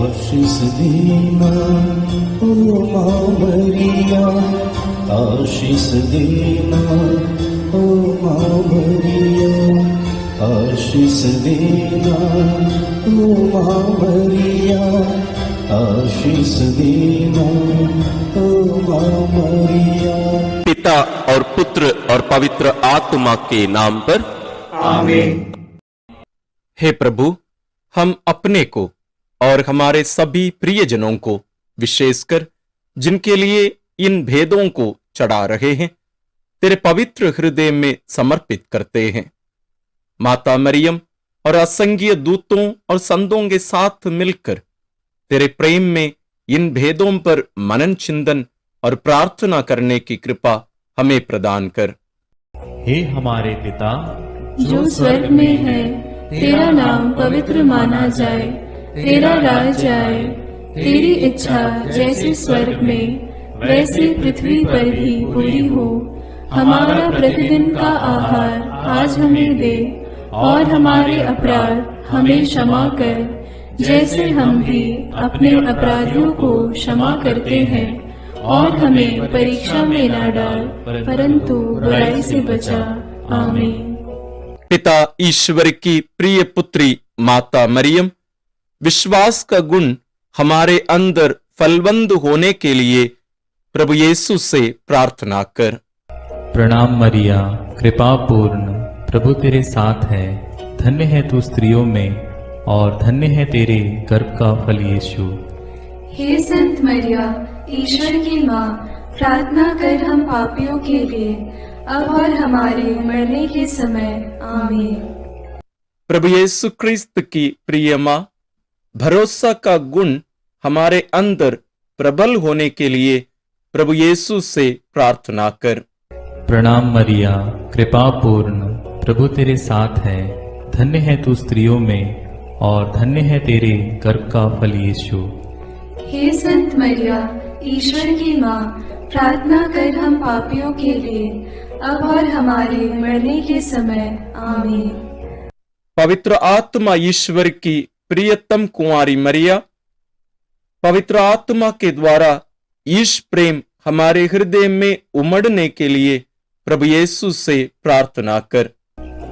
आशीष देना ओ माँ मरिया, आशीष देना ओ माँ मरिया, आशीष देना ओ माँ मरिया, आशीष देना ओ माँ मरिया। पिता और पुत्र और पवित्र आत्मा के नाम पर आमीन। हे प्रभु, हम अपने को और हमारे सभी प्रियजनों को, विशेषकर जिनके लिए इन भेदों को चढ़ा रहे हैं, तेरे पवित्र हृदय में समर्पित करते हैं। माता मरियम और असंख्य दूतों और संतों के साथ मिलकर तेरे प्रेम में इन भेदों पर मनन चिंतन और प्रार्थना करने की कृपा हमें प्रदान कर। हे हमारे पिता जो स्वर्ग में है, तेरा नाम पवित्र माना जाए, तेरा राज आए, तेरी इच्छा जैसे स्वर्ग में वैसे पृथ्वी पर भी पूरी हो। हमारा प्रतिदिन का आहार आज हमें दे, और हमारे अपराध हमें क्षमा कर, जैसे हम भी अपने अपराधियों को क्षमा करते हैं, और हमें परीक्षा में न डाल, परंतु बुराई से बचा। आमीन। पिता ईश्वर की प्रिय पुत्री माता मरियम, विश्वास का गुण हमारे अंदर फलवंत होने के लिए प्रभु यीशु से प्रार्थना कर। प्रणाम मरिया, कृपा पूर्ण, प्रभु तेरे साथ है। धन्य है तू स्त्रियों में, और धन्य है तेरे गर्भ का फल यीशु। हे संत मरिया, ईश्वर की माँ, प्रार्थना कर हम पापियों के लिए, अब और हमारे मरने के समय। आमीन। प्रभु यीशु क्रिस्त की प्रिय माँ, भरोसा का गुण हमारे अंदर प्रबल होने के लिए प्रभु यीशु से प्रार्थना कर। प्रणाम मरिया, कृपा पूर्ण, प्रभु तेरे साथ है। धन्य है तू स्त्रियों में, और धन्य है तेरे गर्भ का फल यीशु। हे संत मरिया, ईश्वर की माँ, प्रार्थना कर हम पापियों के लिए, अब और हमारे मरने के समय। आमीन। पवित्र आत्मा ईश्वर की प्रियतम कुंवारी मरिया, पवित्र आत्मा के द्वारा ईश प्रेम हमारे हृदय में उमड़ने के लिए प्रभु यीशु से प्रार्थना कर।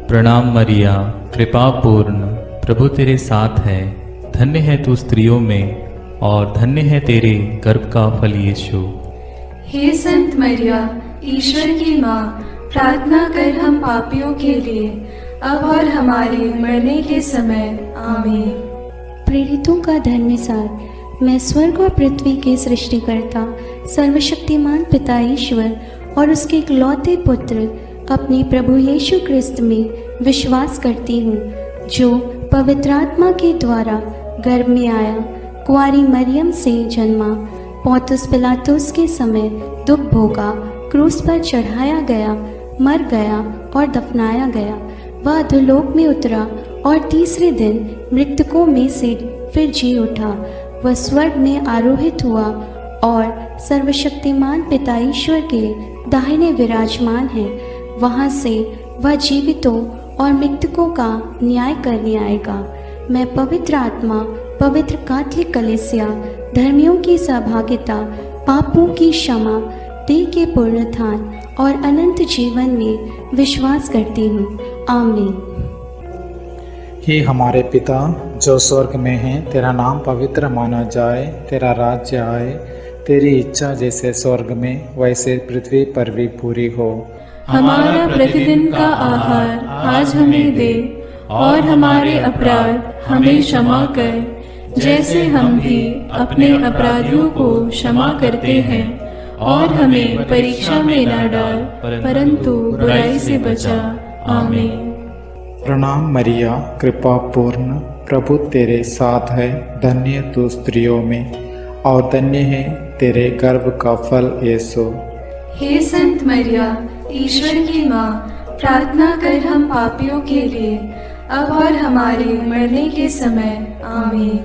प्रणाम मरिया, कृपा पूर्ण, प्रभु तेरे साथ है। धन्य है तू स्त्रियों में, और धन्य है तेरे गर्भ का फल यीशु। हे संत मरिया, ईश्वर की माँ, प्रार्थना कर हम पापियों के लिए, अब और हमारे मरने के समय। आमीन। प्रेरितों का धर्मसार। मैं स्वर्ग और पृथ्वी के सृष्टिकर्ता सर्वशक्तिमान पिता ईश्वर और उसके इकलौते पुत्र अपने प्रभु यीशु क्रिस्त में विश्वास करती हूँ, जो पवित्र आत्मा के द्वारा गर्भ में आया, कुंवारी मरियम से जन्मा, पौंतुस पिलातुस के समय दुख भोगा, क्रूस पर चढ़ाया गया, मर गया और दफनाया गया। वह अधोलोक में उतरा और तीसरे दिन मृतकों में से फिर जी उठा। वह स्वर्ग में आरोहित हुआ और सर्वशक्तिमान पिता ईश्वर के दाहिने विराजमान है। वहाँ से वह जीवितों और मृतकों का न्याय करने आएगा। मैं पवित्र आत्मा, पवित्र कैथोलिक कलीसिया, धर्मियों की सहभागिता, पापों की क्षमा, देह के पुनरुत्थान और अनंत जीवन में विश्वास करती हूँ। आमीन। हे हमारे पिता जो स्वर्ग में है, तेरा नाम पवित्र माना जाए, तेरा राज्य आए, तेरी इच्छा जैसे स्वर्ग में वैसे पृथ्वी पर भी पूरी हो। हमारा प्रतिदिन का आहार आज हमें दे, और हमारे अपराध हमें क्षमा कर, जैसे हम भी अपने अपराधियों को क्षमा करते हैं, और हमें परीक्षा में न डाल, परंतु बुराई से बचा। आमीन। प्रणाम मरिया, कृपा पूर्ण, प्रभु तेरे साथ है। धन्य तू स्त्रियों में, और धन्य है तेरे गर्भ का फल यीशु। हे संत मरिया, ईश्वर की माँ, प्रार्थना कर हम पापियों के लिए, अब और हमारे मरने के समय। आमीन।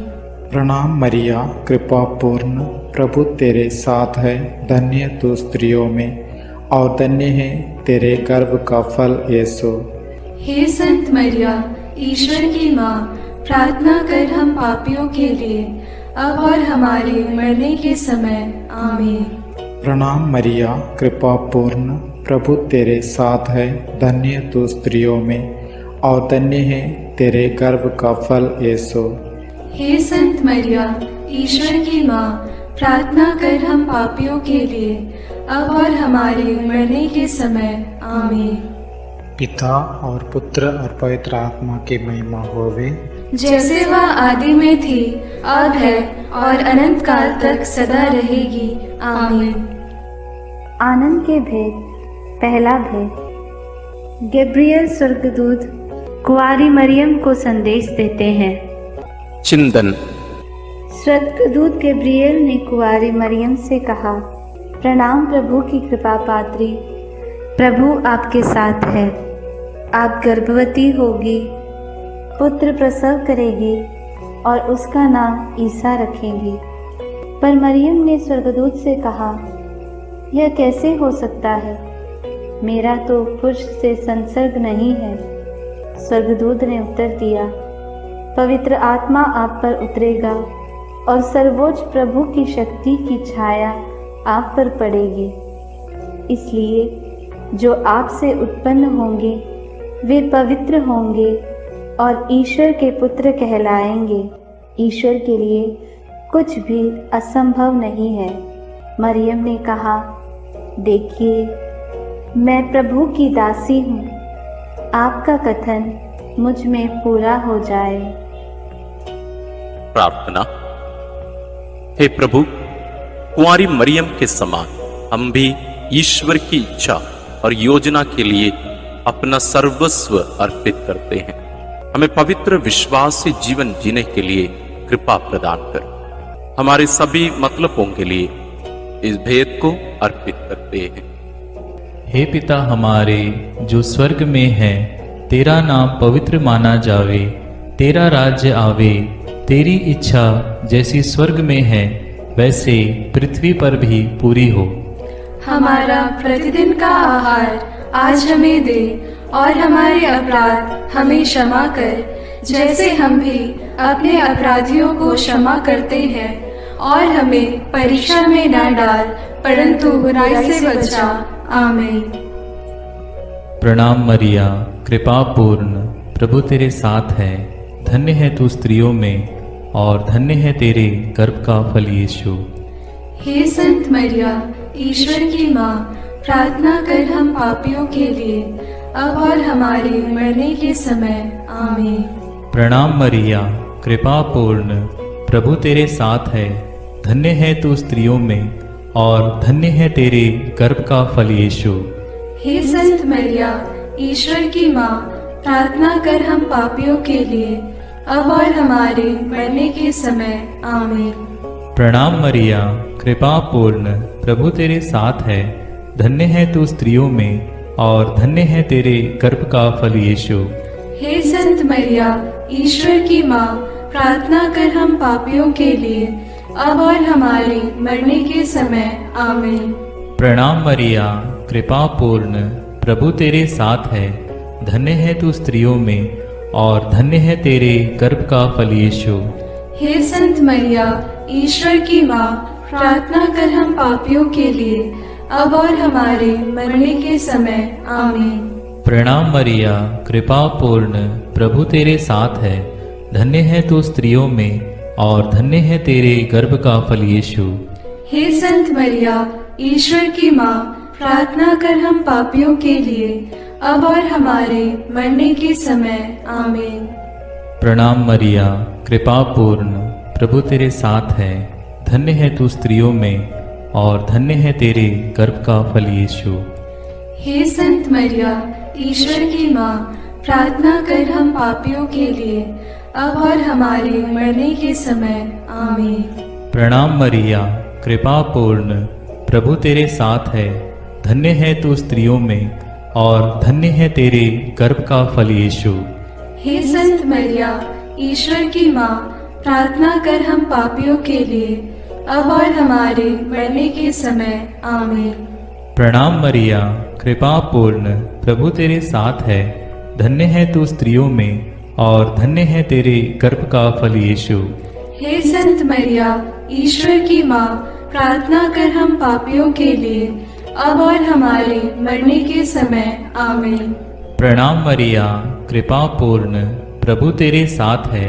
प्रणाम मरिया, कृपा पूर्ण, प्रभु तेरे साथ है। धन्य तू स्त्रियों में, और धन्य है तेरे गर्भ का फल यीशु। हे संत मरिया, ईश्वर की माँ, प्रार्थना कर हम पापियों के लिए, अब और हमारे मरने के समय आमीन। प्रणाम मरिया, कृपा पूर्ण, प्रभु तेरे साथ है। धन्य तू स्त्रियों में और धन्य है तेरे गर्भ का फल यीशु। हे संत मरिया, ईश्वर की माँ, प्रार्थना कर हम पापियों के लिए, अब और हमारे मरने के समय आमीन। पिता और पुत्र और पवित्र आत्मा की महिमा होवे, जैसे वह आदि में थी, अब है और अनंत काल तक सदा रहेगी आमीन। आनंद के भेद। पहला भेद। गैब्रियल स्वर्गदूत कुंवारी मरियम को संदेश देते हैं। चिंतन। स्वर्गदूत गैब्रियल ने कुंवारी मरियम से कहा, प्रणाम प्रभु की कृपा पात्री, प्रभु आपके साथ है। आप गर्भवती होगी, पुत्र प्रसव करेगी और उसका नाम ईसा रखेंगी। पर मरियम ने स्वर्गदूत से कहा, यह कैसे हो सकता है? मेरा तो पुरुष से संसर्ग नहीं है। स्वर्गदूत ने उत्तर दिया, पवित्र आत्मा आप पर उतरेगा और सर्वोच्च प्रभु की शक्ति की छाया आप पर पड़ेगी। इसलिए जो आपसे उत्पन्न होंगे वे पवित्र होंगे और ईश्वर के पुत्र कहलाएंगे। ईश्वर के लिए कुछ भी असंभव नहीं है। मरियम ने कहा, देखिए, मैं प्रभु की दासी हूँ, आपका कथन मुझ में पूरा हो जाए। प्रार्थना। हे प्रभु, कुंवारी मरियम के समान हम भी ईश्वर की इच्छा और योजना के लिए अपना सर्वस्व अर्पित करते हैं। हमें पवित्र विश्वास से जीवन जीने के लिए कृपा प्रदान कर। हमारे सभी मतलबों के लिए इस भेद को अर्पित करते हैं। हे पिता हमारे जो स्वर्ग में है, तेरा नाम पवित्र माना जावे, तेरा राज्य आवे, तेरी इच्छा जैसी स्वर्ग में है वैसे पृथ्वी पर भी पूरी हो। हमारा प्रतिदिन का आहार आज हमें दे और हमारे अपराध हमें क्षमा कर, जैसे हम भी अपने अपराधियों को क्षमा करते हैं, और हमें परीक्षा में न डाल परंतु बुराई से बचा। आमीन। प्रणाम मरिया, कृपा पूर्ण, प्रभु तेरे साथ है। धन्य है तू स्त्रियों में और धन्य है तेरे गर्भ का फल यीशु। हे संत मरिया, ईश्वर की माँ, प्रार्थना कर हम पापियों के लिए, अब और हमारे मरने के समय आमीन। प्रणाम मरिया, कृपा पूर्ण, प्रभु तेरे साथ है। धन्य है तू स्त्रियों में और धन्य है तेरे गर्भ का फल यीशु। हे संत मरिया, ईश्वर की माँ, प्रार्थना कर हम पापियों के लिए, अब और हमारे मरने के समय आमीन। प्रणाम मरिया, कृपा पूर्ण, प्रभु तेरे साथ है। धन्य है तू स्त्रियों में और धन्य है तेरे गर्भ का फल यीशु। हे संत मरिया, ईश्वर की माँ, प्रार्थना कर हम पापियों के लिए, अब और हमारे मरने के समय आमीन। प्रणाम मरिया, कृपा पूर्ण, प्रभु तेरे साथ है। धन्य है तू स्त्रियों में और धन्य है तेरे गर्भ का फल यीशु। हे संत मरिया, ईश्वर की माँ, प्रार्थना कर हम पापियों के लिए, अब और हमारे मरने के समय आमीन। प्रणाम मरिया, कृपा पूर्ण, प्रभु तेरे साथ है। धन्य है तू स्त्रियों में और धन्य है तेरे गर्भ का फल यीशु। हे संत मरिया, ईश्वर की माँ, प्रार्थना कर हम पापियों के लिए, अब और हमारे मरने के समय आमीन। प्रणाम मरिया, कृपा पूर्ण, प्रभु तेरे साथ है। धन्य है तू स्त्रियों में और धन्य है तेरे गर्भ का फल यीशु। हे संत मरिया, ईश्वर की माँ, प्रार्थना कर हम पापियों के लिए, अब और हमारे मरने के समय आमीन। प्रणाम मरिया, कृपा पूर्ण, प्रभु तेरे साथ है। धन्य है तू स्त्रियों में और धन्य है तेरे गर्भ का फल यीशु। हे संत मरिया, ईश्वर की माँ, प्रार्थना कर हम पापियों के लिए, अब और हमारे मरने के समय आमीन। प्रणाम मरिया, कृपा पूर्ण, प्रभु तेरे साथ है। धन्य है तू स्त्रियों में और धन्य है तेरे गर्भ का फल यीशु। हे संत मरिया, ईश्वर की माँ, प्रार्थना कर हम पापियों के लिए, अब और हमारे मरने के समय। आमीन। प्रणाम मरिया, कृपा पूर्ण, प्रभु तेरे साथ है।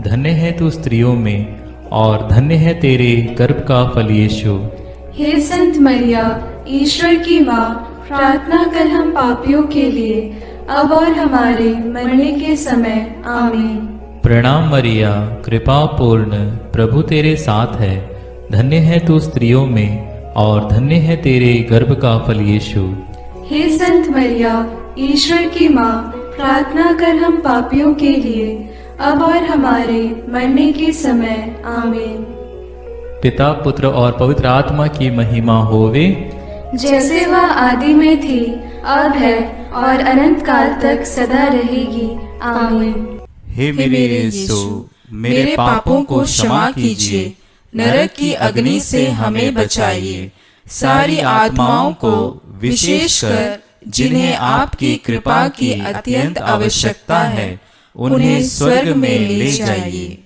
धन्य है तू स्त्रियों में और धन्य है तेरे गर्भ का फल यीशु। हे संत मरिया, ईश्वर की माँ, प्रार्थना कर हम पापियों के लिए, अब और हमारे मरने के समय। आमीन। प्रणाम मरिया, कृपा पूर्ण, प्रभु तेरे साथ है। धन्य है तू स्त्रियों में और धन्य है तेरे गर्भ का फल यीशु। हे संत मरिया, ईश्वर की माँ, प्रार्थना कर हम पापियों के लिए, अब और हमारे मरने के समय। आमीन। पिता, पुत्र और पवित्र आत्मा की महिमा होवे, जैसे वह आदि में थी, अब है और अनंत काल तक सदा रहेगी। आमीन। हे मेरे यीशु, मेरे पापों को क्षमा कीजिए, नरक की अग्नि से हमें बचाइए, सारी आत्माओं को, विशेषकर जिन्हें आपकी कृपा की अत्यंत आवश्यकता है, उन्हें स्वर्ग में ले जाइए।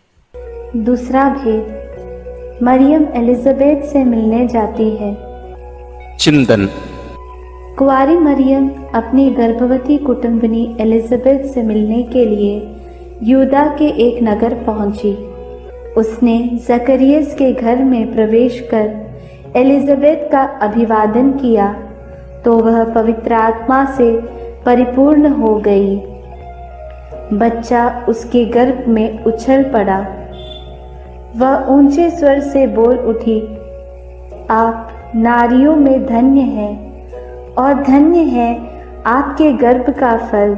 दूसरा भेद, मरियम एलिजाबेथ से मिलने जाती है। चिंतन। कुंवारी मरियम अपनी गर्भवती कुटुंबनी एलिजाबेथ से मिलने के लिए यूदा के एक नगर पहुंची। उसने जकरियस के घर में प्रवेश कर एलिजाबेथ का अभिवादन किया तो वह पवित्र आत्मा से परिपूर्ण हो गई। बच्चा उसके गर्भ में उछल पड़ा। वह ऊंचे स्वर से बोल उठी, आप नारियों में धन्य हैं और धन्य है आपके गर्भ का फल।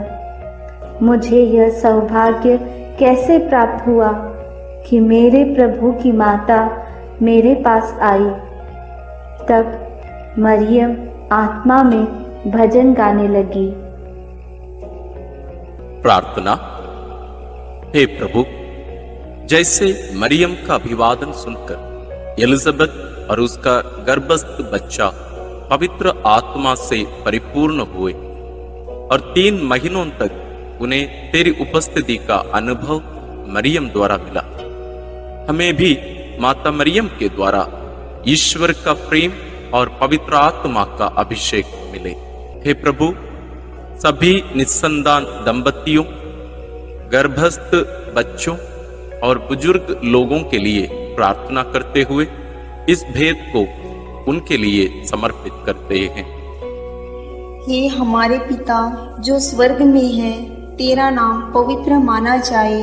मुझे यह सौभाग्य कैसे प्राप्त हुआ कि मेरे प्रभु की माता मेरे पास आई। तब मरियम आत्मा में भजन गाने लगी। प्रार्थना। हे प्रभु, जैसे मरियम का अभिवादन सुनकर एलिजाबेथ और उसका गर्भस्थ बच्चा पवित्र आत्मा से परिपूर्ण हुए और 3 महीनों तक उन्हें तेरी उपस्थिति का अनुभव मरियम द्वारा मिला, हमें भी माता मरियम के द्वारा ईश्वर का प्रेम और पवित्र आत्मा का अभिषेक मिले। हे प्रभु, सभी निस्संतान दंपतियों, गर्भस्थ बच्चों और बुजुर्ग लोगों के लिए प्रार्थना करते हुए इस भेद को उनके लिए समर्पित करते हैं। हे हमारे पिता जो स्वर्ग में है, तेरा नाम पवित्र माना जाए,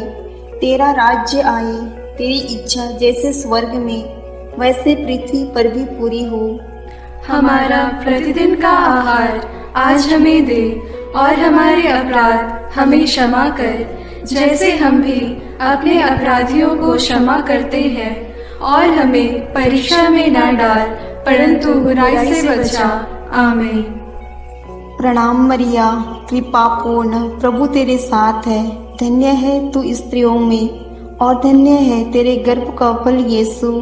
तेरा राज्य आए, तेरी इच्छा जैसे स्वर्ग में वैसे पृथ्वी पर भी पूरी हो। हमारा प्रतिदिन का आहार आज हमें दे और हमारे अपराध हमें क्षमा कर, जैसे हम भी अपने अपराधियों को क्षमा करते हैं, और हमें परीक्षा में ना डाल, परंतु बुराई से बचा। आमीन। प्रणाम मरिया, कृपा पूर्ण, प्रभु तेरे साथ है। धन्य है तू स्त्रियों में और धन्य है तेरे गर्भ का फल यीशु।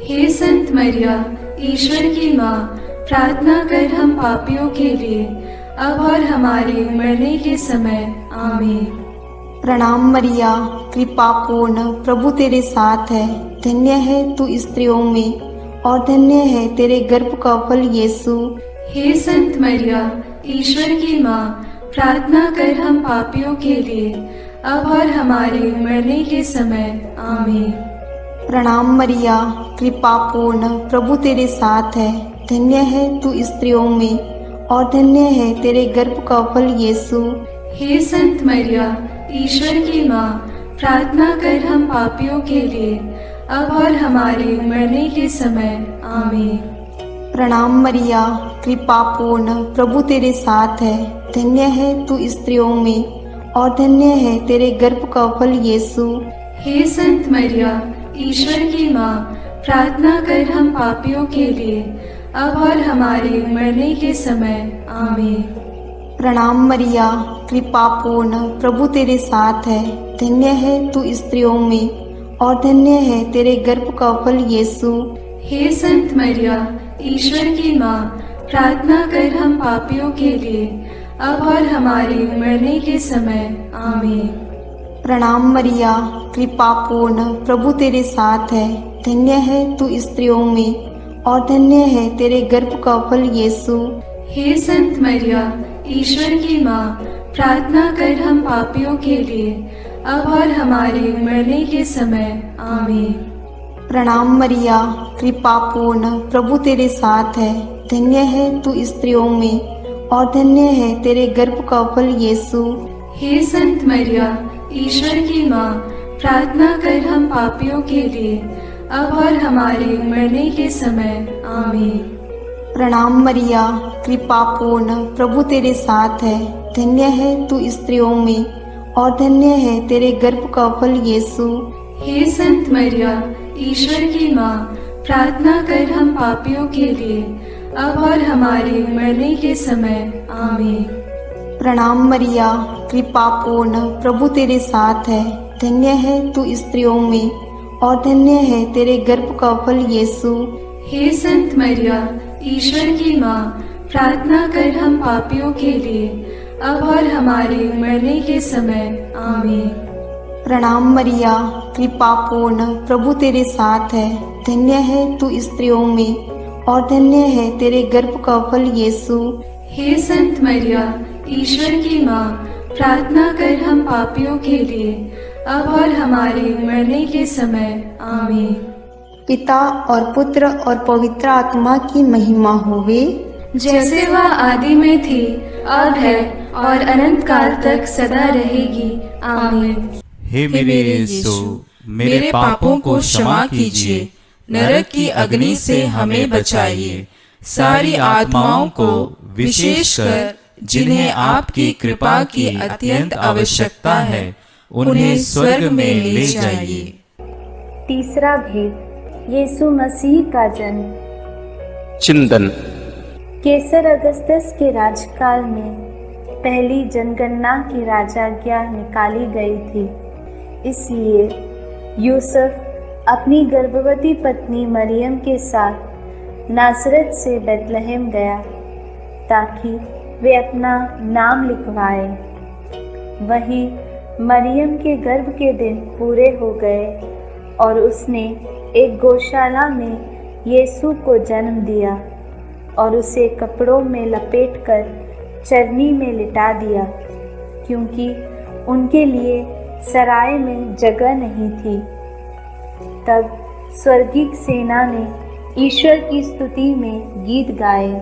हे संत मरिया, ईश्वर की माँ, प्रार्थना कर हम पापियों के लिए, अब और हमारे मरने के समय। आमीन। प्रणाम मरिया, कृपा पूर्ण, प्रभु तेरे साथ है। धन्य है तू स्त्रियों में और धन्य है तेरे गर्भ का फल यीशु। हे संत मरिया, ईश्वर की माँ, प्रार्थना कर हम पापियों के लिए, अब और हमारे मरने के समय। आमीन। प्रणाम मरिया, कृपा पूर्ण, प्रभु तेरे साथ है। धन्य है तू स्त्रियों में और धन्य है तेरे गर्भ का फल यीशु। हे संत मरिया, ईश्वर की माँ, प्रार्थना कर हम पापियों के लिए, अब और हमारे मरने के समय। आमीन। प्रणाम मरिया, कृपा पूर्ण, प्रभु तेरे साथ है। धन्य है तू स्त्रियों में और धन्य है तेरे गर्भ का फल यीशु। हे संत मरिया, ईश्वर की माँ, प्रार्थना कर हम पापियों के लिए, अब और हमारे मरने के समय। आमीन। प्रणाम मरिया, कृपा पूर्ण, प्रभु तेरे साथ है। धन्य है तू स्त्रियों में और धन्य है तेरे गर्भ का फल यीशु। हे संत मरिया, ईश्वर की माँ, प्रार्थना कर हम पापियों के लिए, अब और हमारे मरने के समय। आमीन। प्रणाम मरिया, कृपा पूर्ण प्रभु तेरे साथ है। धन्य है तू स्त्रियों में और धन्य है तेरे गर्भ का फल यीशु। हे संत मरिया, ईश्वर की माँ, प्रार्थना कर हम पापियों के लिए, अब और हमारे मरने के समय। आमीन। प्रणाम मरिया, कृपा पूर्ण प्रभु तेरे साथ है। धन्य है तू स्त्रियों में और धन्य है तेरे गर्भ का फल यीशु। हे संत मरिया, ईश्वर की माँ, प्रार्थना कर हम पापियों के लिए, अब और हमारे मरने के समय। आमीन। प्रणाम मरिया, कृपा पूर्ण प्रभु तेरे साथ है। धन्य है तू स्त्रियों में और धन्य है तेरे गर्भ का फल यीशु। हे संत मरिया, ईश्वर की माँ, प्रार्थना कर हम पापियों के लिए, अब और हमारे मरने के समय। आमीन। प्रणाम मरिया, कृपा पूर्ण प्रभु तेरे साथ है। धन्य है तू स्त्रियों में और धन्य है तेरे गर्भ का फल यीशु। हे संत मरिया, ईश्वर की माँ, प्रार्थना कर हम पापियों के लिए, अब और हमारे मरने के समय। आमीन। प्रणाम मरिया, कृपा पूर्ण प्रभु तेरे साथ है। धन्य है तू स्त्रियों में और धन्य है तेरे गर्भ का फल यीशु। हे संत मरिया, ईश्वर की माँ, प्रार्थना कर हम पापियों के लिए, अब और हमारे मरने के समय। आमीन। पिता और पुत्र और पवित्र आत्मा की महिमा होवे, जैसे वह आदि में थी, अब है और अनंत काल तक सदा रहेगी। आमीन। हे मेरे यीशु, मेरे पापों को क्षमा कीजिए, नरक की अग्नि से हमें बचाइए, सारी आत्माओं को विशेषकर जिन्हें आपकी कृपा की अत्यंत आवश्यकता है, उन्हें स्वर्ग में ले जाइए। तीसरा भेद, यीशु मसीह का जन्म। चिंतन। केसर अगस्तस के राजकाल में पहली जनगणना की राजाज्ञा निकाली गई थी। इसलिए यूसुफ अपनी गर्भवती पत्नी मरियम के साथ नासरत से बेतलहम गया ताकि वे अपना नाम लिखवाए। वहीं मरियम के गर्भ के दिन पूरे हो गए और उसने एक गौशाला में यीशु को जन्म दिया और उसे कपड़ों में लपेटकर चरनी में लिटा दिया, क्योंकि उनके लिए सराय में जगह नहीं थी। तब स्वर्गीय सेना ने ईश्वर की स्तुति में गीत गाए।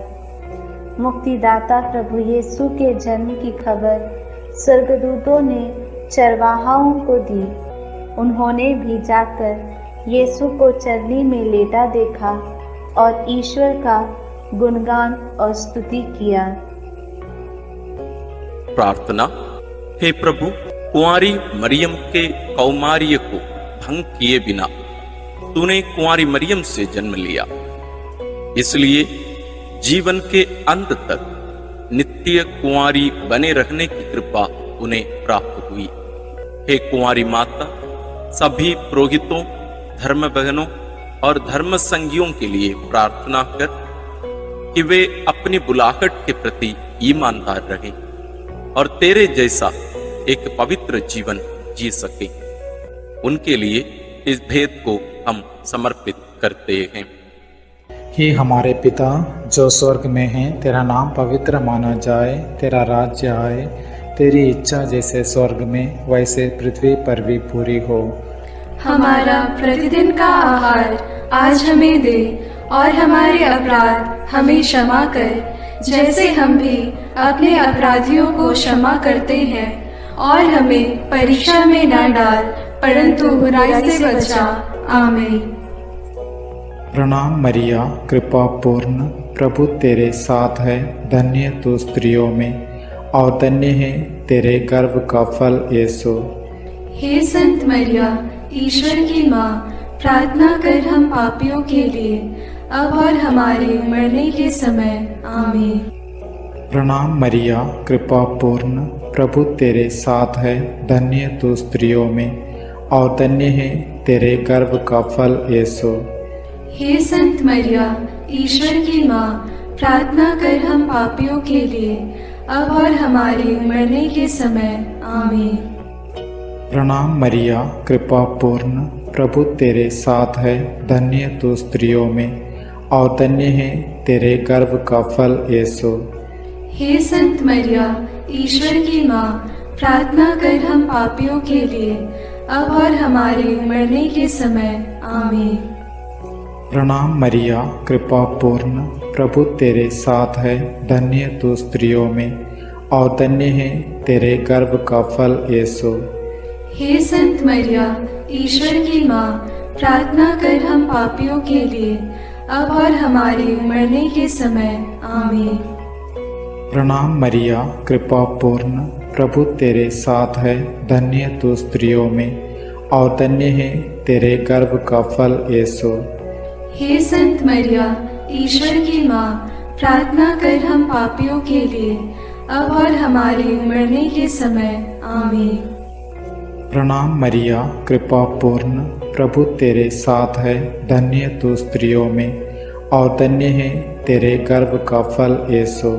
मुक्तिदाता प्रभु यीशु के जन्म की खबर स्वर्गदूतों ने चरवाहाओं को दी। उन्होंने भी जाकर यीशु को चरनी में लेटा देखा और ईश्वर का गुणगान और स्तुति किया। प्रार्थना। हे प्रभु, कुंवारी मरियम के कौमार्य को भंग किए बिना तूने कुंवारी मरियम से जन्म लिया, इसलिए जीवन के अंत तक नित्य कुंवारी बने रहने की कृपा उन्हें प्राप्त हुई। हे कुंवारी माता, सभी पुरोहितों, धर्म बहनों और धर्म संगियों के लिए प्रार्थना कर कि वे अपनी बुलाहट के प्रति ईमानदार रहें और तेरे जैसा एक पवित्र जीवन जी सके। उनके लिए इस भेद को हम समर्पित करते हैं। हे हमारे पिता जो स्वर्ग में है, तेरा नाम पवित्र माना जाए, तेरा राज्य आए, तेरी इच्छा जैसे स्वर्ग में वैसे पृथ्वी पर भी पूरी हो। हमारा प्रतिदिन का आहार आज हमें दे और हमारे अपराध हमें क्षमा कर, जैसे हम भी अपने अपराधियों को क्षमा करते हैं, और हमें परीक्षा में न डाल, परंतु बुराई से बचा। आमीन। प्रणाम मरिया, कृपा पूर्ण प्रभु तेरे साथ है। धन्य तू स्त्रियों में और धन्य है तेरे गर्भ का फल यीशु। हे संत मरिया, ईश्वर की माँ, प्रार्थना कर हम पापियों के लिए, अब और हमारे मरने के समय। आमीन। प्रणाम मरिया, कृपा पूर्ण प्रभु तेरे साथ है। धन्य तू स्त्रियों में और धन्य है तेरे गर्भ का फल यीशु। हे संत मरिया, ईश्वर की माँ, प्रार्थना कर हम पापियों के लिए, अब और हमारे मरने के समय। आमीन। प्रणाम मरिया, कृपा पूर्ण, प्रभु तेरे साथ है, धन्य तू स्त्रियों में और धन्य है तेरे गर्भ का फल यीशु। हे संत मरिया, ईश्वर की माँ, प्रार्थना कर हम पापियों के लिए, अब और हमारे मरने के समय। आमीन। प्रणाम मरिया, कृपा पूर्ण, प्रभु तेरे साथ है, धन्य तू स्त्रियों में और धन्य है तेरे गर्भ का फल यीशु। हे संत मरिया, ईश्वर की माँ, प्रार्थना कर हम पापियों के लिए, अब और हमारे मरने के समय। आमीन। प्रणाम मरिया, कृपा पूर्ण, प्रभु तेरे साथ है, धन्य तू स्त्रियों में और धन्य है तेरे गर्भ का फल यीशु। हे संत मरिया, ईश्वर की माँ, प्रार्थना कर हम पापियों के लिए, अब और हमारे मरने के समय। आमीन। प्रणाम मरिया, कृपा पूर्ण, प्रभु तेरे साथ है, धन्य तू स्त्रियों में और धन्य है तेरे गर्भ का फल यीशु।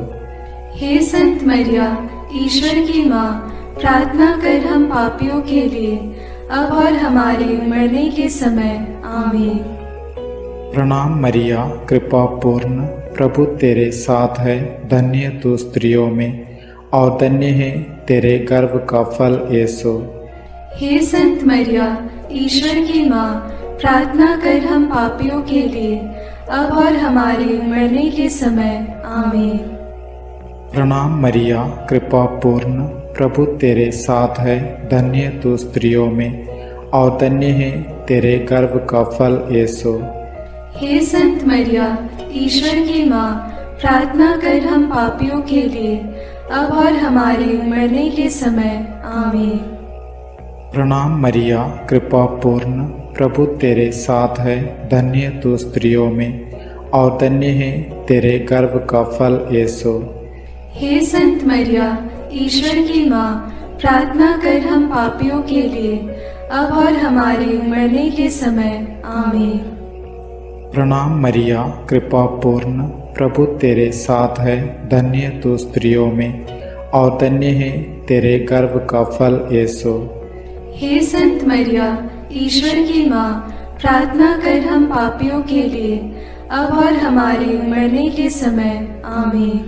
हे संत मरिया, ईश्वर की माँ, प्रार्थना कर हम पापियों के लिए, अब और हमारे मरने के समय। आमीन। प्रणाम मरिया, कृपा पूर्ण, प्रभु तेरे साथ है, धन्य तू स्त्रियों में और धन्य है तेरे गर्भ का फल यीशु। हे संत मरिया, ईश्वर की माँ, प्रार्थना कर हम पापियों के लिए, अब और हमारे मरने के समय। आमीन। प्रणाम मरिया, कृपा पूर्ण, प्रभु तेरे साथ है, धन्य तू स्त्रियों में और धन्य है तेरे गर्भ का फल यीशु। हे संत मरिया, ईश्वर की माँ, प्रार्थना कर हम पापियों के लिए, अब और हमारे मरने के समय। आमीन। प्रणाम मरिया, कृपा पूर्ण, प्रभु तेरे साथ है, धन्य तू स्त्रियों में और धन्य है तेरे गर्भ का फल यीशु। हे संत मरिया, ईश्वर की माँ, प्रार्थना कर हम पापियों के लिए, अब और हमारे मरने के समय। आमीन। प्रणाम मरिया, कृपा पूर्ण, प्रभु तेरे साथ है, धन्य तू स्त्रियों में और धन्य है तेरे गर्भ का फल यीशु। हे संत मरिया, ईश्वर की माँ, प्रार्थना कर हम पापियों के लिए, अब और हमारे मरने के समय। आमीन।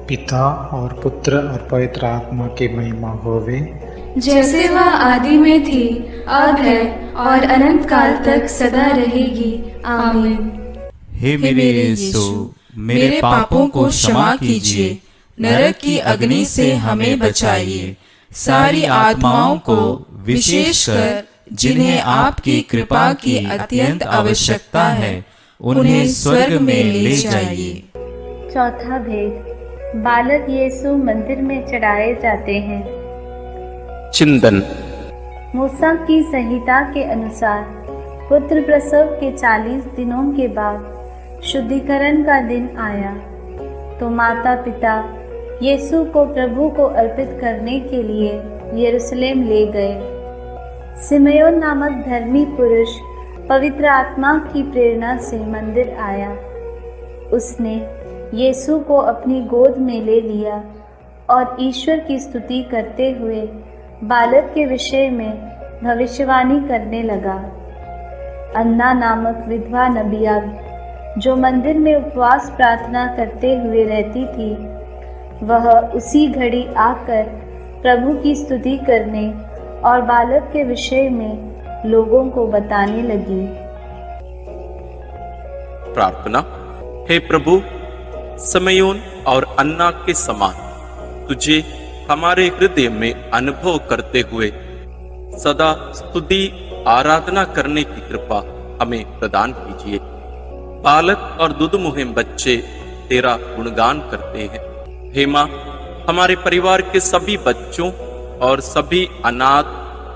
पिता और पुत्र और पवित्र आत्मा की महिमा होवे, जैसे वह आदि में थी, अब है और अनंत काल तक सदा रहेगी। आमीन। हे मेरे यीशु, मेरे पापों को क्षमा कीजिए, नरक की अग्नि से हमें बचाइए, सारी आत्माओं को, विशेषकर जिन्हें आपकी कृपा की अत्यंत आवश्यकता है, उन्हें स्वर्ग में ले जाइए। चौथा भेद, बालक यीशु मंदिर में चढ़ाए जाते हैं। चिंतन। मूसा की संहिता के अनुसार पुत्र प्रसव के 40 दिनों के बाद शुद्धिकरण का दिन आया, तो माता पिता यीशु को प्रभु को अर्पित करने के लिए यरूशलेम ले गए। सिमयोन नामक धर्मी पुरुष पवित्र आत्मा की प्रेरणा से मंदिर आया। उसने यीशु को अपनी गोद में ले लिया और ईश्वर की स्तुति करते हुए बालक के विषय में भविष्यवाणी करने लगा। अन्ना नामक विधवा नबिया, जो मंदिर में उपवास प्रार्थना करते हुए रहती थी, वह उसी घड़ी आकर प्रभु की स्तुति करने और बालक के विषय में लोगों को बताने लगी। प्रार्थना। हे प्रभु, समयोन और अन्ना के समान तुझे हमारे हृदय में अनुभव करते हुए सदा स्तुति आराधना करने की कृपा हमें प्रदान कीजिए। बालक और दुधमुहे बच्चे तेरा गुणगान करते हैं। हे माँ, हमारे परिवार के सभी बच्चों और सभी अनाथ,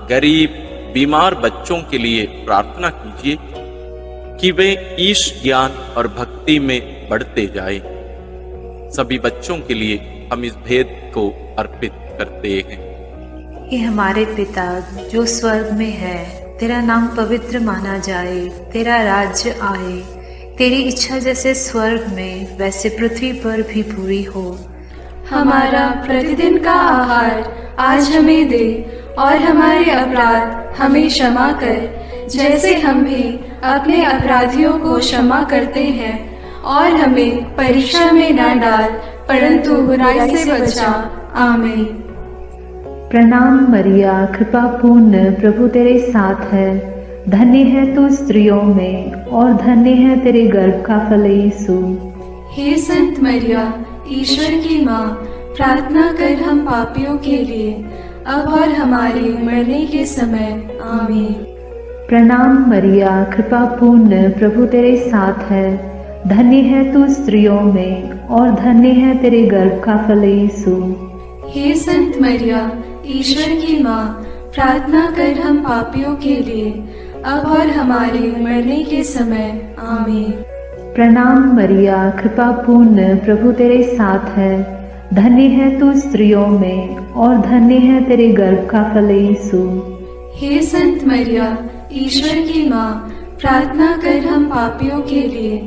गरीब, बीमार बच्चों के लिए प्रार्थना कीजिए कि वे ईश ज्ञान और भक्ति में बढ़ते जाएं। सभी बच्चों के लिए हम इस भेद को अर्पित करते हैं। हे हमारे पिता जो स्वर्ग में है, तेरा नाम पवित्र माना जाए, तेरा राज्य आए, तेरी इच्छा जैसे स्वर्ग में वैसे पृथ्वी पर भी पूरी हो। हमारा प्रतिदिन का आहार आज हमें दे और हमारे अपराध हमें क्षमा कर, जैसे हम भी अपने अपराधियों को क्षमा करते हैं। और हमें परीक्षा में न डाल, परंतु बुराई से बचा। आमीन। प्रणाम मरिया, कृपा पूर्ण, प्रभु तेरे साथ है। धन्य है तू स्त्रियों में और धन्य है तेरे गर्भ का फल यीशु। हे संत मरिया, ईश्वर की माँ, प्रार्थना कर हम पापियों के लिए, अब और हमारे मरने के समय। आमीन। प्रणाम मरिया, कृपा पूर्ण, प्रभु तेरे साथ है। धन्य है तू स्त्रियों में और धन्य है तेरे गर्भ का फल यीशु। हे संत मरिया, ईश्वर की माँ, प्रार्थना कर हम पापियों के लिए, अब और हमारे मरने के समय। आमीन। प्रणाम मरिया, कृपा पूर्ण, प्रभु तेरे साथ है। धन्य है तू स्त्रियों में और धन्य है तेरे गर्भ का फल यीशु। हे संत मरिया, ईश्वर की माँ, प्रार्थना कर हम पापियों के लिए,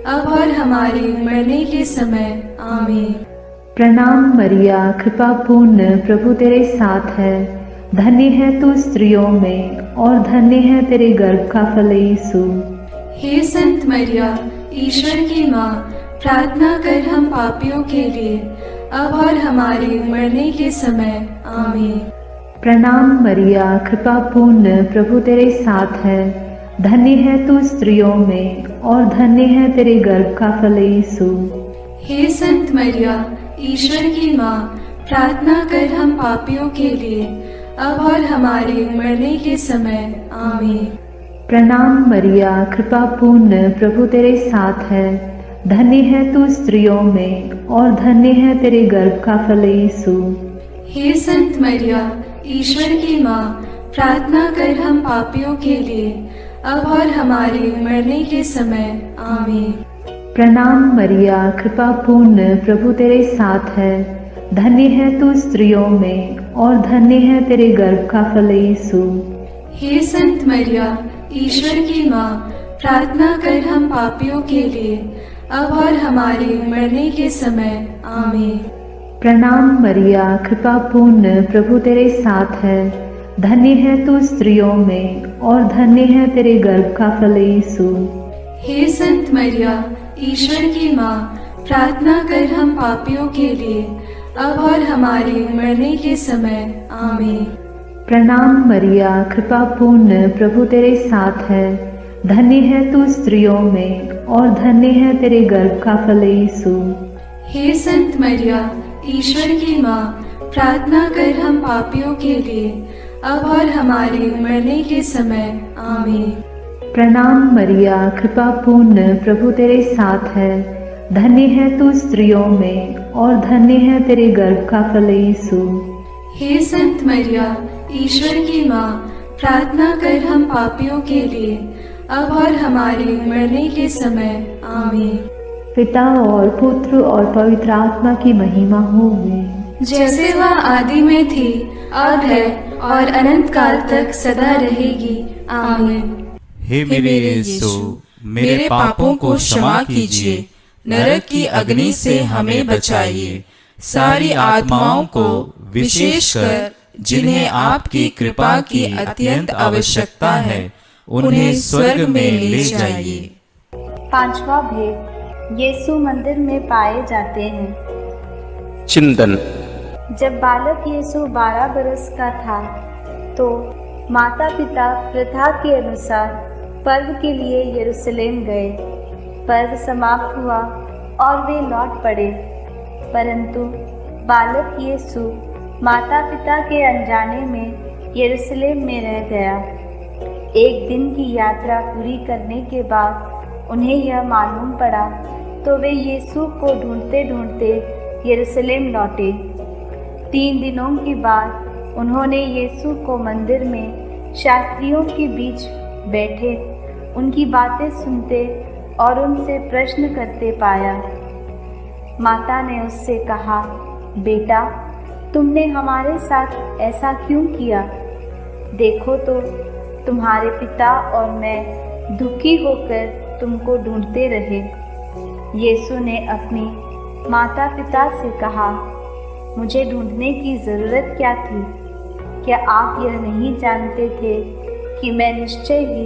अब और हमारे मरने के समय। आमीन। प्रणाम मरिया, कृपा पूर्ण, प्रभु तेरे साथ है। धन्य है तू स्त्रियों में और धन्य है तेरे गर्भ का फल यीशु। हे संत मरिया, ईश्वर की माँ, प्रार्थना कर हम पापियों के लिए, अब और हमारे मरने के समय। आमीन। प्रणाम मरिया, कृपा पूर्ण, प्रभु तेरे साथ है। धन्य है तू स्त्रियों में और धन्य है तेरे गर्भ का फल यीशु। हे संत मरिया, ईश्वर की माँ, प्रार्थना कर हम पापियों के लिए, अब और हमारे मरने के समय। आमीन। प्रणाम मरिया, कृपा पूर्ण, प्रभु तेरे साथ है। धन्य है तू स्त्रियों में और धन्य है तेरे गर्भ का फल यीशु। हे संत मरिया, ईश्वर की माँ, प्रार्थना कर हम पापियों के लिए, अब और हमारे मरने के समय। आमीन। प्रणाम मरिया, कृपा पूर्ण, प्रभु तेरे साथ है। धन्य है तू स्त्रियों में और धन्य है तेरे गर्भ का फल यीशु। हे संत मरिया, ईश्वर की माँ, प्रार्थना कर हम पापियों के लिए, अब और हमारे मरने के समय। आमीन। प्रणाम मरिया, कृपा पूर्ण, प्रभु तेरे साथ है। धन्य है तू स्त्रियों में और धन्य है तेरे गर्भ का फल यीशु। हे संत मरिया, ईश्वर की माँ, प्रार्थना कर हम पापियों के लिए, अब और हमारे मरने के समय। आमीन। प्रणाम मरिया, कृपा पूर्ण, प्रभु तेरे साथ है। धन्य है तू स्त्रियों में और धन्य है तेरे गर्भ का फल यीशु। हे संत मरिया, ईश्वर की माँ, प्रार्थना कर हम पापियों के लिए, अब और हमारे मरने के समय। आमीन। प्रणाम मरिया, कृपा पूर्ण, प्रभु तेरे साथ है। धन्य है तू स्त्रियों में और धन्य है तेरे गर्भ का फल यीशु। हे संत मरिया, ईश्वर की माँ, प्रार्थना कर हम पापियों के लिए, अब और हमारे मरने के समय। आमीन। पिता और पुत्र और पवित्र आत्मा की महिमा होवे, जैसे वह आदि में थी, अब है और अनंत काल तक सदा रहेगी। आमीन। हे मेरे यीशु, मेरे पापों को क्षमा कीजिए, नरक की अग्नि से हमें बचाइए, सारी आत्माओं को, विशेषकर जिन्हें आपकी कृपा की अत्यंत आवश्यकता है, उन्हें स्वर्ग में ले जाइए। पांचवा भेद, यीशु मंदिर में पाए जाते हैं। चिंतन। जब बालक यीशु 12 बरस का था तो माता पिता प्रथा के अनुसार पर्व के लिए यरूशलेम गए। पर्व समाप्त हुआ और वे लौट पड़े, परंतु बालक यीशु माता पिता के अनजाने में यरूशलेम में रह गया। एक दिन की यात्रा पूरी करने के बाद उन्हें यह मालूम पड़ा तो वे यीशु को ढूंढते ढूंढते यरूशलेम लौटे। 3 दिनों के बाद उन्होंने यीशु को मंदिर में शास्त्रियों के बीच बैठे उनकी बातें सुनते और उनसे प्रश्न करते पाया। माता ने उससे कहा, बेटा, तुमने हमारे साथ ऐसा क्यों किया? देखो तो तुम्हारे पिता और मैं दुखी होकर तुमको ढूंढते रहे। यीशु ने अपनी माता पिता से कहा, मुझे ढूंढने की ज़रूरत क्या थी? क्या आप यह नहीं जानते थे कि मैं निश्चय ही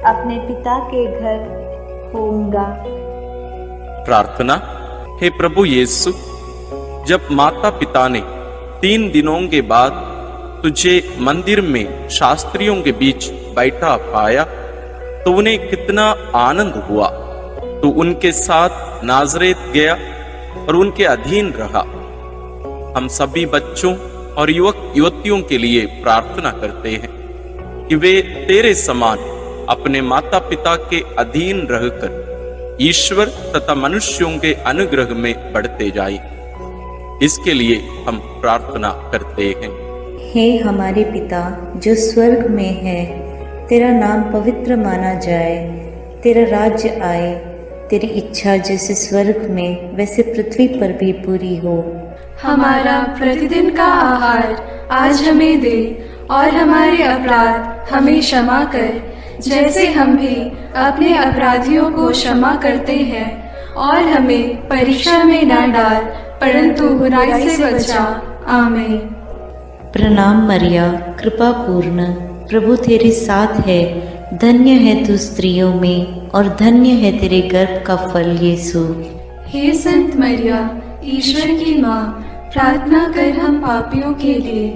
अपने पिता के घर होऊंगा? प्रार्थना। हे प्रभु यीशु, जब माता पिता ने 3 दिनों के बाद तुझे मंदिर में शास्त्रियों के बीच बैठा पाया तो उन्हें कितना आनंद हुआ। तू उनके साथ नाजरेत गया और उनके अधीन रहा। हम सभी बच्चों और युवक युवतियों के लिए प्रार्थना करते हैं कि वे तेरे समान अपने माता पिता के अधीन रहकर ईश्वर तथा मनुष्यों के अनुग्रह में बढ़ते जाएं। इसके लिए हम प्रार्थना करते हैं। हे हमारे पिता जो स्वर्ग में है, तेरा नाम पवित्र माना जाए, तेरा राज्य आए, तेरी इच्छा जैसे स्वर्ग में वैसे पृथ्वी पर भी पूरी हो। हमारा प्रतिदिन का आहार आज हमें दे और हमारे अपराध हमें क्षमा कर, जैसे हम भी अपने अपराधियों को क्षमा करते हैं, और हमें परीक्षा में न डाल परंतु बुराई से बचा। आमीन। प्रणाम मरिया, कृपा पूर्ण, प्रभु तेरे साथ है, धन्य है तू स्त्रियों में और धन्य है तेरे गर्भ का फल यीशु। हे संत मरिया, ईश्वर की माँ, प्रार्थना कर हम पापियों के लिए,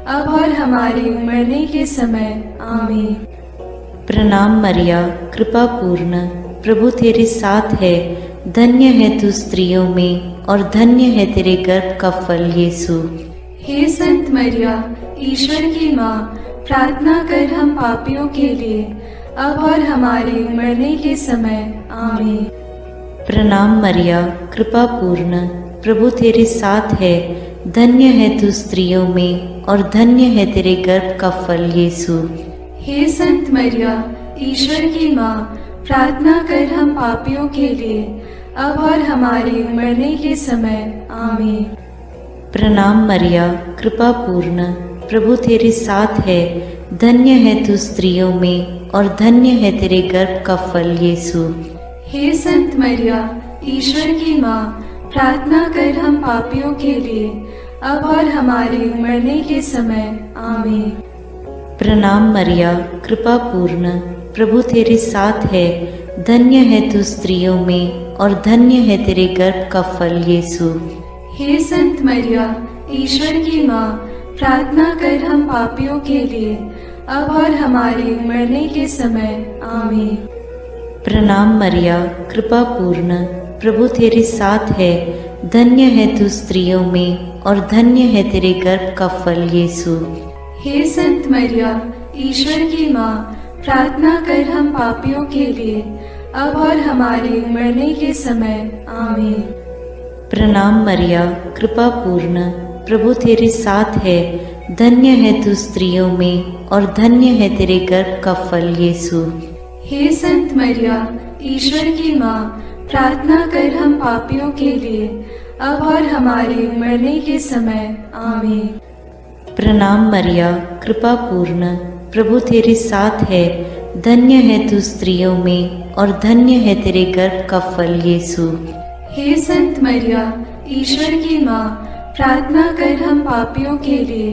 अब और हमारे मरने के समय। आमीन। प्रणाम मरिया, कृपा पूर्ण, प्रभु तेरे साथ है, धन्य है तू स्त्रियों में और धन्य है तेरे गर्भ का फल यीशु। हे संत मरिया, ईश्वर की माँ, प्रार्थना कर हम पापियों के लिए, अब और हमारे मरने के समय। आमीन। प्रणाम मरिया, कृपा पूर्ण, प्रभु तेरे साथ है, धन्य है तू स्त्रियों में और धन्य है तेरे गर्भ का फल यीशु। हे संत मरिया, ईश्वर की माँ, प्रार्थना कर हम पापियों के लिए, अब और हमारे मरने के समय। आमीन। प्रणाम मरिया, कृपा पूर्ण, प्रभु तेरे साथ है, धन्य है तू स्त्रियों में और धन्य है तेरे गर्भ का फल यीशु। हे संत मरिया, ईश्वर की माँ, प्रार्थना कर हम पापियों के लिए, अब और हमारे मरने के समय। आमीन। प्रणाम मरिया, कृपा पूर्ण, प्रभु तेरे साथ है, धन्य है तू स्त्रियों में और धन्य है तेरे गर्भ का फल यीशु। हे संत मरिया, ईश्वर की माँ, प्रार्थना कर हम पापियों के लिए, अब और हमारे मरने के समय। आमीन। प्रणाम मरिया, कृपा पूर्ण, प्रभु तेरे साथ है, धन्य है तू स्त्रियों में और धन्य है तेरे गर्भ का फल यीशु। हे संत मरिया, ईश्वर की माँ, प्रार्थना कर हम पापियों के लिए, अब और हमारे मरने के समय। आमीन। प्रणाम मरिया, कृपा पूर्ण, प्रभु तेरे साथ है, धन्य है तू स्त्रियों में और धन्य है तेरे गर्भ का फल यीशु। हे संत मरिया, ईश्वर की माँ, प्रार्थना कर हम पापियों के लिए, अब और हमारे मरने के समय। आमीन। प्रणाम मरिया, कृपा पूर्ण, प्रभु तेरे साथ है, धन्य है तू स्त्रियों में और धन्य है तेरे गर्भ का फल यीशु। हे संत मरिया, ईश्वर की माँ, प्रार्थना कर हम पापियों के लिए,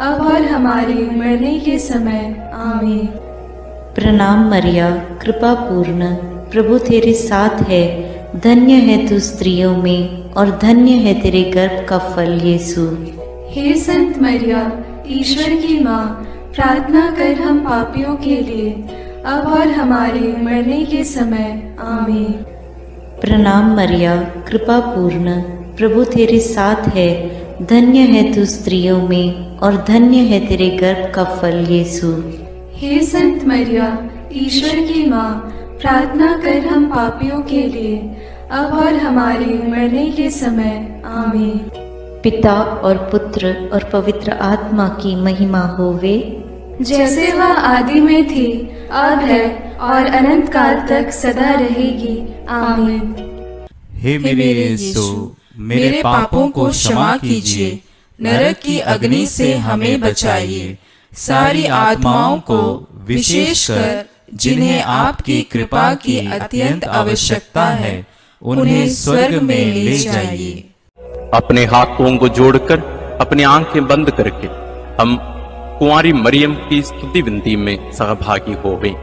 अब और हमारे मरने के समय। आमीन। प्रणाम मरिया, कृपा पूर्ण, प्रभु तेरे साथ है, धन्य है तू स्त्रियों में और धन्य है तेरे गर्भ का फल यीशु। हे संत मरिया, ईश्वर की माँ, प्रार्थना कर हम पापियों के लिए, अब और हमारे मरने के समय। आमीन। प्रणाम मरिया, कृपा पूर्ण, प्रभु तेरे साथ है, धन्य है तू स्त्रियों में और धन्य है तेरे गर्भ का फल यीशु। हे संत मरिया, ईश्वर की माँ, प्रार्थना कर हम पापियों के लिए, अब और हमारे मरने के समय। आमीन। पिता और पुत्र और पवित्र आत्मा की महिमा होवे, जैसे वह आदि में थी, अब है और अनंत काल तक सदा रहेगी। आमीन। हे मेरे यीशु, मेरे पापों को क्षमा कीजिए, नरक की अग्नि से हमें बचाइए, सारी आत्माओं को विशेषकर जिन्हें आपकी कृपा की अत्यंत आवश्यकता है, उन्हें स्वर्ग में ले जाइए। अपने हाथों को जोड़कर अपनी आंखें बंद करके हम कुंवारी मरियम की स्तुति विनती में सहभागी होवें।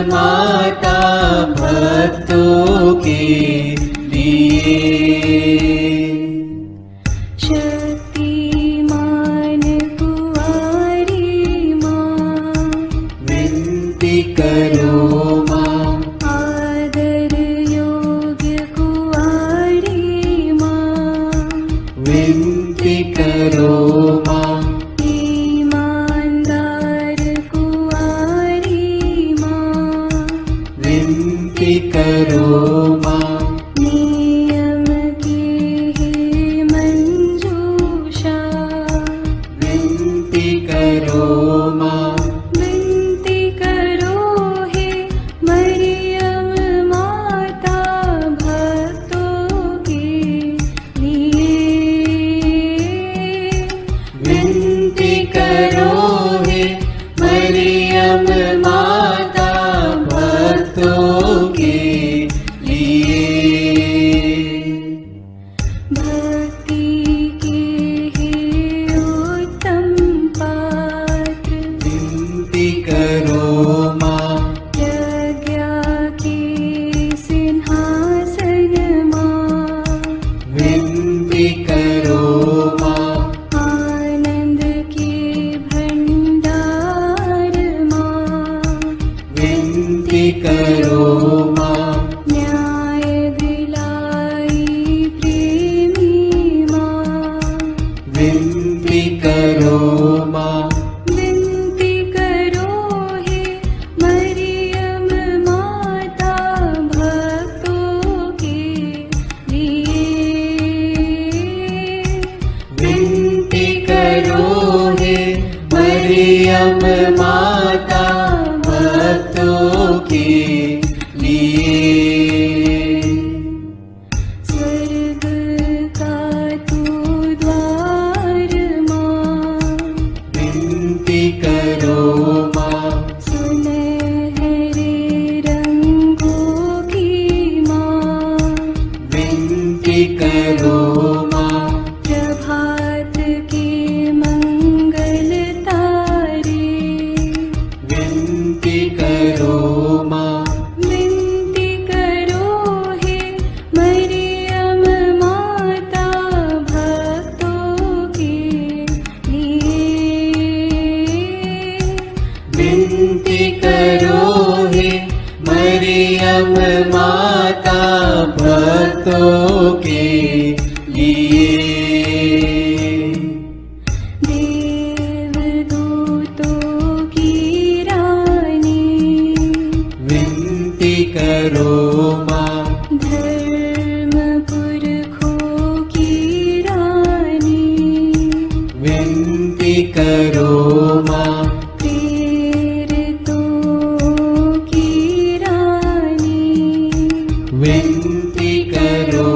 माता भक्तों के लिए। शक्तिमान कुंवारी माँ, विनती करो माँ। आदर योग्य कुंवारी माँ, विनती करो माँ। ईमानदार कुंवारी माँ, विनती करो माँ। नियम की है मंजूषा, विनती करो माँ। विनती करो हे मरियम माता भक्तों के लिए। विनती करो हे मरियम माता भक्तों के लिए। भक्ति के हे उत्तम पात्र, विनती करो माँ। प्रज्ञा के सिंहासन माँ, विनती करो माँ। आनंद के भंडार माँ, विनती करो माँ। न्याय दिलाई प्रेमी माँ, विनती करो माँ। विनती करो हे मरियम माता भक्तों के लिए। विनती करो हे मरियम माता भक्तों के लिए। स्वर्ग का तू द्वार माँ, विनती करो माँ। सुनहरे रंगों की माँ, विनती करो माँ। प्रभात के मंगल तारे, विनती करो माँ। विनती करो हे मरियम माता भक्तों के लिए। विनती करो हे मरियम माता भक्तों के लिए। देवदूतों की रानी, विनती करो माँ। धर्म पुरखों की रानी, विनती करो माँ। प्रेरितों की रानी, विनती करो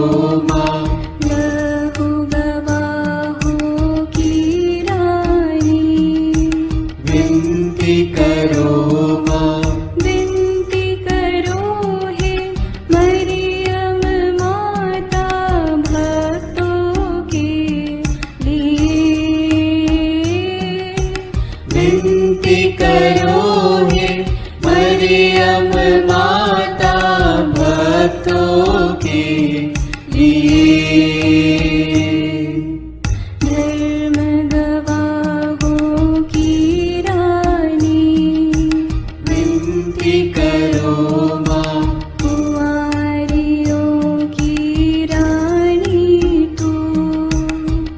माँ। लहू गवाहों की रानी, विनती करो माँ। विनती करो हे मरियम माता भक्तों के लिए। विनती करो हे मरियम माता भक्तों के लिए। धर्म गवाहों की रानी, विनती करो माँ। कुंवारियों की रानी तू,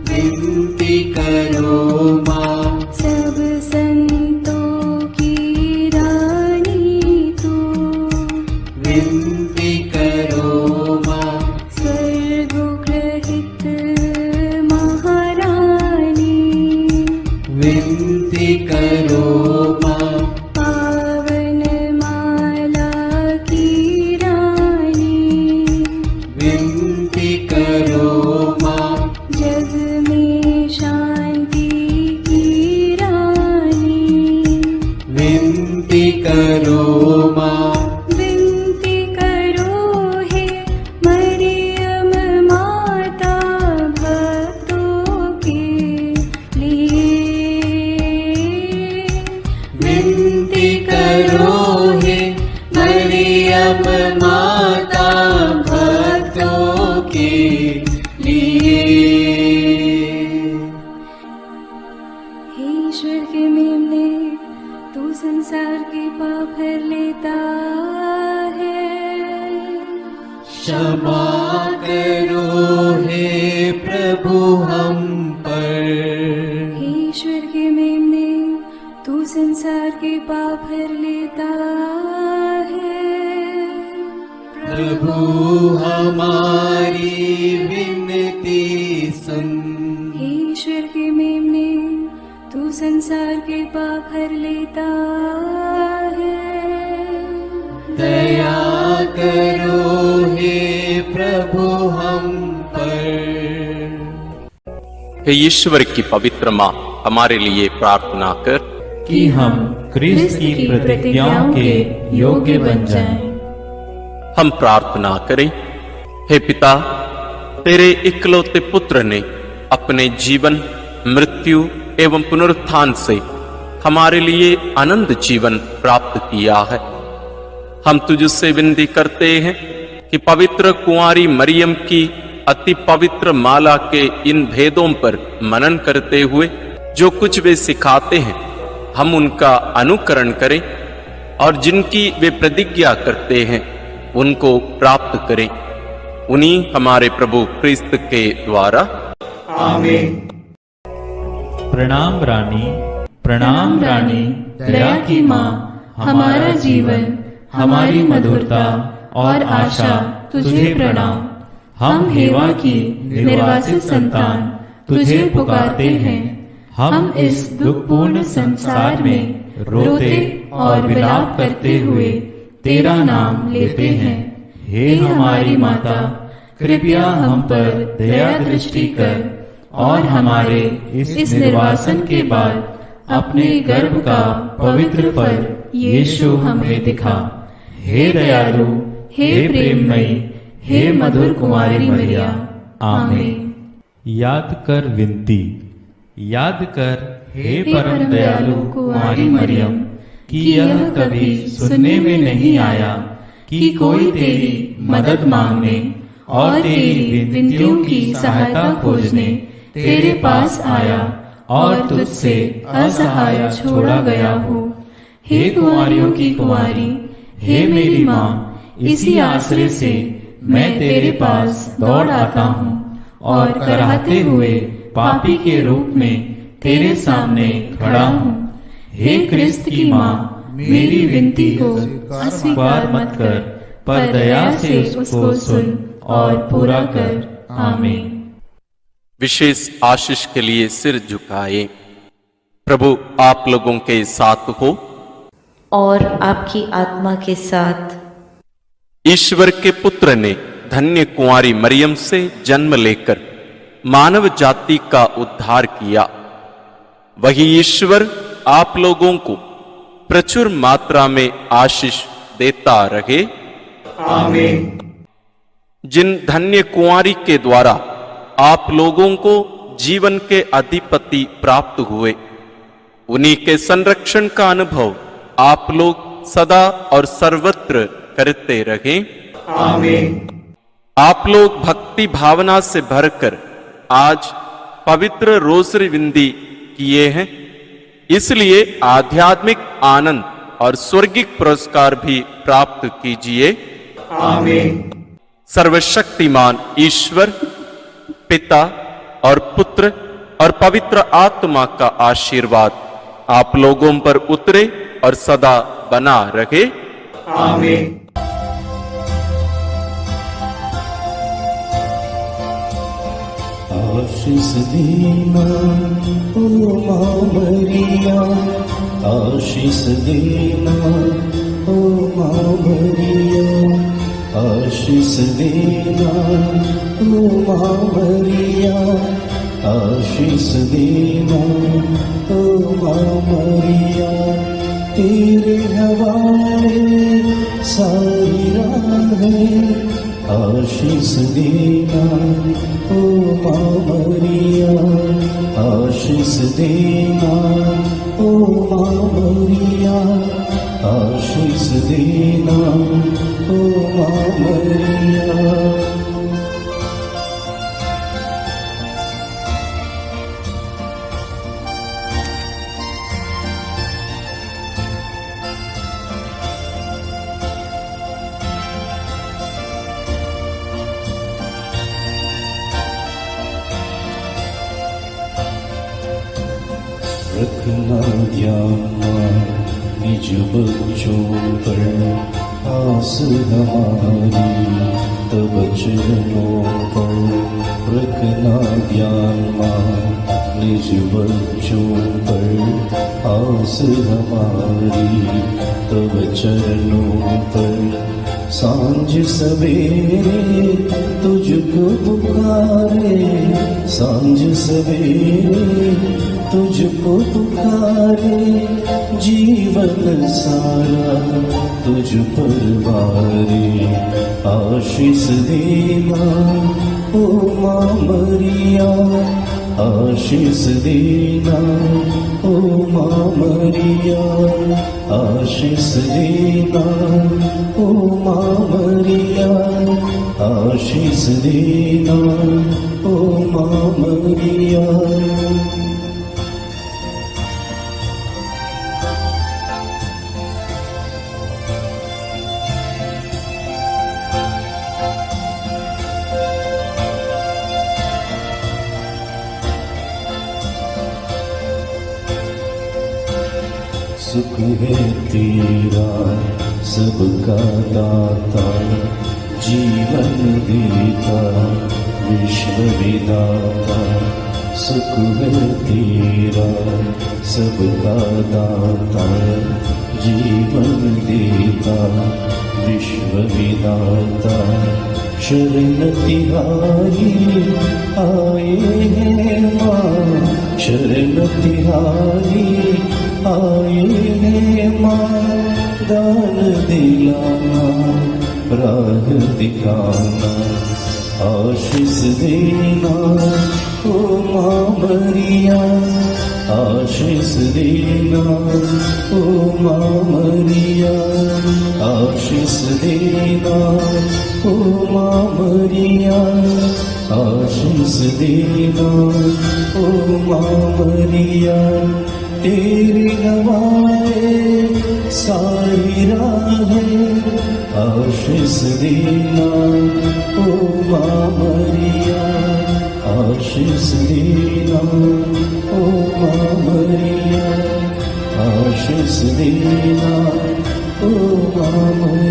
विनती करो माँ। सब संतों की रानी तू, विनती करो माँ। स्वर्गोग्रहित महारानी, विनती करो माँ। पावन माला की रानी, विनती करो माँ। जग में शांति की परम माता भक्तों के लिए। हे ईश्वर के मेमने, तू संसार के पाप हर लेता है। क्षमा करो हे प्रभु हम पर। हे ईश्वर के मेमने, तू संसार के पाप हर लेता है। प्रभु हमारी विनती सुन। हे ईश्वर के मेमने, तू संसार के पाप हर लेता है। दया करो हे प्रभु हम पर। हे ईश्वर की पवित्र माँ, हमारे लिए प्रार्थना कर कि हम क्रिस्त की प्रतिज्ञाओं के योग्य बन जाएं। हम प्रार्थना करें। हे पिता, तेरे इकलौते पुत्र ने अपने जीवन, मृत्यु एवं पुनरुत्थान से हमारे लिए अनंत जीवन प्राप्त किया है। हम तुझसे विनती करते हैं कि पवित्र कुंवारी मरियम की अति पवित्र माला के इन भेदों पर मनन करते हुए जो कुछ वे सिखाते हैं, हम उनका अनुकरण करें और जिनकी वे प्रतिज्ञा करते हैं उनको प्राप्त करें। उन्हीं हमारे प्रभु क्रिस्त के द्वारा। आमीन। प्रणाम रानी, प्रणाम रानी, दया की माँ, हमारा जीवन, हमारी मधुरता और आशा तुझे प्रणाम। हम हेवा की निर्वासित संतान तुझे पुकारते हैं। हम इस दुखपूर्ण संसार में रोते और विलाप करते हुए तेरा नाम लेते हैं। हे हमारी माता, कृपया हम पर दया दृष्टि कर और हमारे इस निर्वासन के बाद अपने गर्भ का पवित्र फल यीशु हमें दिखा। हे दयालु, हे प्रेममयी, हे मधुर कुमारी मरिया। आमीन। याद कर विनती। याद कर हे परम दयालु कुमारी मरियम, कि यह कभी सुनने में नहीं आया कि कोई तेरी मदद मांगने और तेरी विनतियों की सहायता खोजने तेरे पास आया और तुझसे असहाय छोड़ा गया हो। हे कुंवारियों की कुंवारी, हे मेरी माँ, इसी आश्रय से मैं तेरे पास दौड़ आता हूँ और कराहते हुए पापी के रूप में तेरे सामने खड़ा हूँ। हे क्रिस्त की माँ, मेरी विनती को अस्वीकार मत कर, पर दया से उसको सुन और पूरा कर। आमीन। विशेष आशीष के लिए सिर झुकाए। प्रभु आप लोगों के साथ हो और आपकी आत्मा के साथ। ईश्वर के पुत्र ने धन्य कुंवारी मरियम से जन्म लेकर मानव जाति का उद्धार किया। वही ईश्वर आप लोगों को प्रचुर मात्रा में आशीष देता रहे। आमीन। जिन धन्य कुंवारी के द्वारा आप लोगों को जीवन के अधिपति प्राप्त हुए, उन्हीं के संरक्षण का अनुभव आप लोग सदा और सर्वत्र करते रहें। आमीन। आप लोग भक्ति भावना से भरकर आज पवित्र रोसरी विंदी किए हैं, इसलिए आध्यात्मिक आनंद और स्वर्गिक पुरस्कार भी प्राप्त कीजिए। आमीन। सर्वशक्तिमान ईश्वर पिता और पुत्र और पवित्र आत्मा का आशीर्वाद आप लोगों पर उतरे और सदा बना रहे। आमीन। आशीष देना ओ माँ मरिया, आशीष देना ओ माँ मरिया, आशीष देना ओ माँ मरिया, आशीष देना ओ माँ मरिया। तेरे हवाले सारी राहें आशीष देना ओ माँ मरिया, आशीष देना ओ माँ मरिया, आशीष देना ओ माँ मरिया। रखना ध्यान निज बच्चों पर आस हमारी, तब चरणों पर रखना ध्यान निज बच्चों पर आस हमारी, तब चरणों पर सांझ सवेरे तुझको पुकारे, सांझ सवेरे तुझको पुकारे, जीवन सारा तुझ पर वारे, आशीष देना ओ माँ मरिया, आशीष देना ओ माँ मरिया, आशीष देना ओ माँ मरिया, आशीष देना ओ माँ मरिया। सुख है तेरा सबका दाता, जीवन देता विश्व विधाता, सुख है तेरा सबका दाता, जीवन देता विश्व विधाता, शरण तिहारी आए हैं माँ, शरण तिहारी आए हैं माँ, दान दिलाना राह दिखाना, आशीष देना ओ माँ मरिया, आशीष देना ओ माँ मरिया, आशीष देना ओ माँ मरिया, आशीष देना ओ माँ मरिया। तेरी नवाए सारी राहें, आशीष देना ओ माँ मरिया, आशीष देना ओ माँ मरिया, आशीष देना ओ माँ मरिया।